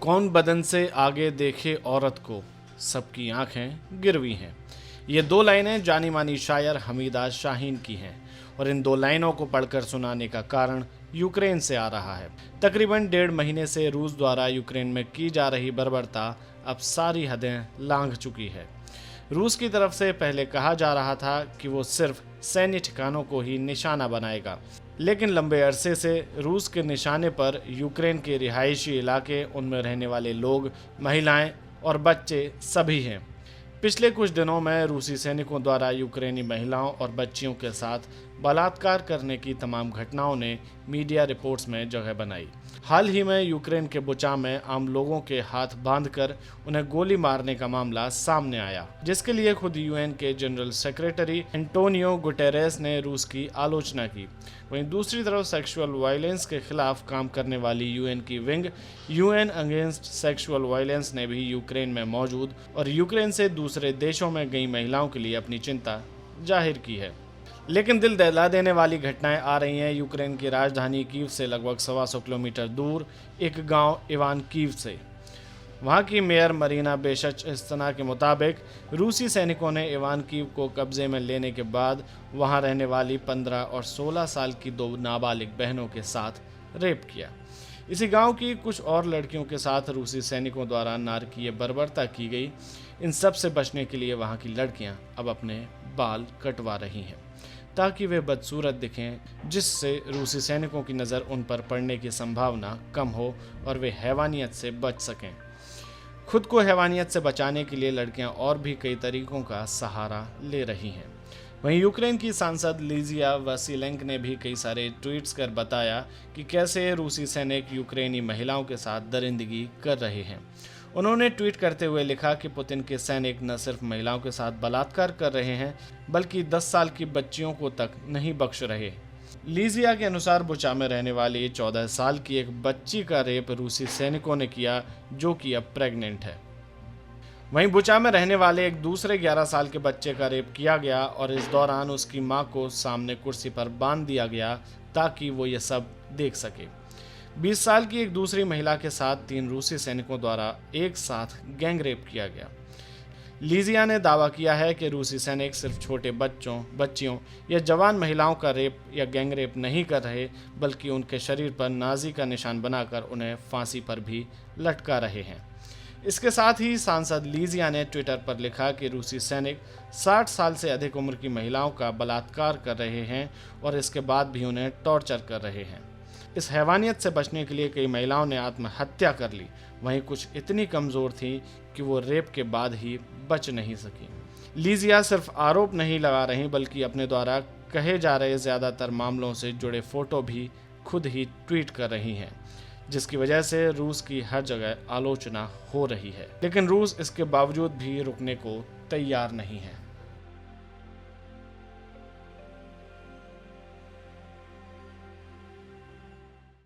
कौन बदन से आगे देखे औरत को, सबकी आंखें गिरवी हैं। ये दो लाइनें जानी मानी शायर हमीदा शाहीन की हैं और इन दो लाइनों को पढ़कर सुनाने का कारण यूक्रेन से आ रहा है। तकरीबन 1.5 महीने से रूस द्वारा यूक्रेन में की जा रही बर्बरता अब सारी हदें लांघ चुकी है। रूस की तरफ से पहले कहा जा रहा था कि वो सिर्फ सैन्य ठिकानों को ही निशाना बनाएगा, लेकिन लंबे अरसे से रूस के निशाने पर यूक्रेन के रिहायशी इलाके, उनमें रहने वाले लोग, महिलाएं और बच्चे सभी हैं। पिछले कुछ दिनों में रूसी सैनिकों द्वारा यूक्रेनी महिलाओं और बच्चियों के साथ बलात्कार करने की तमाम घटनाओं ने मीडिया रिपोर्ट्स में जगह बनाई। हाल ही में यूक्रेन के बुचा में आम लोगों के हाथ बांधकर उन्हें गोली मारने का मामला सामने आया, जिसके लिए खुद यूएन के जनरल सेक्रेटरी एंटोनियो गुटेरेस ने रूस की आलोचना की। वहीं दूसरी तरफ सेक्सुअल वायलेंस के खिलाफ काम करने वाली यूएन की wing UN against sexual violence ने भी यूक्रेन में मौजूद और यूक्रेन से दूसरे देशों में गई महिलाओं के लिए अपनी चिंता जाहिर की है। लेकिन दिल दहला देने वाली घटनाएं आ रही हैं यूक्रेन की राजधानी कीव से लगभग 125 किलोमीटर दूर एक गांव इवानकीव से। वहां की मेयर मरीना बेशचस्तना के मुताबिक रूसी सैनिकों ने इवानकीव को कब्जे में लेने के बाद वहां रहने वाली 15 और 16 साल की 2 नाबालिग बहनों के साथ रेप किया। इसी गांव की कुछ और लड़कियों के साथ रूसी सैनिकों द्वारा नारकीय बर्बरता की गई। इन सब से बचने के लिए वहां की लड़कियां अब अपने बाल कटवा रही हैं ताकि वे बदसूरत दिखें, जिससे रूसी सैनिकों की नज़र उन पर पड़ने की संभावना कम हो और वे हैवानियत से बच सकें। खुद को हैवानियत से बचाने के लिए लड़कियां और भी कई तरीकों का सहारा ले रही हैं। वहीं यूक्रेन की सांसद लीजिया वासिलेंक ने भी कई सारे ट्वीट्स कर बताया कि कैसे रूसी सैनिक यूक्रेनी महिलाओं के साथ दरिंदगी कर रहे हैं। उन्होंने ट्वीट करते हुए लिखा कि पुतिन के सैनिक न सिर्फ महिलाओं के साथ बलात्कार कर रहे हैं, बल्कि 10 साल की बच्चियों को तक नहीं बख्श रहे। लीजिया के अनुसार बुचा में रहने वाली 14 साल की एक बच्ची का रेप रूसी सैनिकों ने किया, जो कि अब प्रेग्नेंट है। वहीं बुचा में रहने वाले एक दूसरे 11 साल के बच्चे का रेप किया गया और इस दौरान उसकी मां को सामने कुर्सी पर बांध दिया गया ताकि वो ये सब देख सके। 20 साल की एक दूसरी महिला के साथ 3 रूसी सैनिकों द्वारा एक साथ गैंग रेप किया गया। लीजिया ने दावा किया है कि रूसी सैनिक सिर्फ छोटे बच्चों, बच्चियों या जवान महिलाओं का रेप या गैंग रेप नहीं कर रहे, बल्कि उनके शरीर पर नाजी का निशान बनाकर उन्हें फांसी पर भी लटका रहे हैं। इसके साथ ही सांसद लीजिया ने ट्विटर पर लिखा कि रूसी सैनिक 60 साल से अधिक उम्र की महिलाओं का बलात्कार कर रहे हैं और इसके बाद भी उन्हें टॉर्चर कर रहे हैं। इस हैवानियत से बचने के लिए कई महिलाओं ने आत्महत्या कर ली। वहीं कुछ इतनी कमज़ोर थीं कि वो रेप के बाद ही बच नहीं सकी। लीजिया सिर्फ आरोप नहीं लगा रही, बल्कि अपने द्वारा कहे जा रहे ज़्यादातर मामलों से जुड़े फ़ोटो भी खुद ही ट्वीट कर रही हैं, जिसकी वजह से रूस की हर जगह आलोचना हो रही है। लेकिन रूस इसके बावजूद भी रुकने को तैयार नहीं है।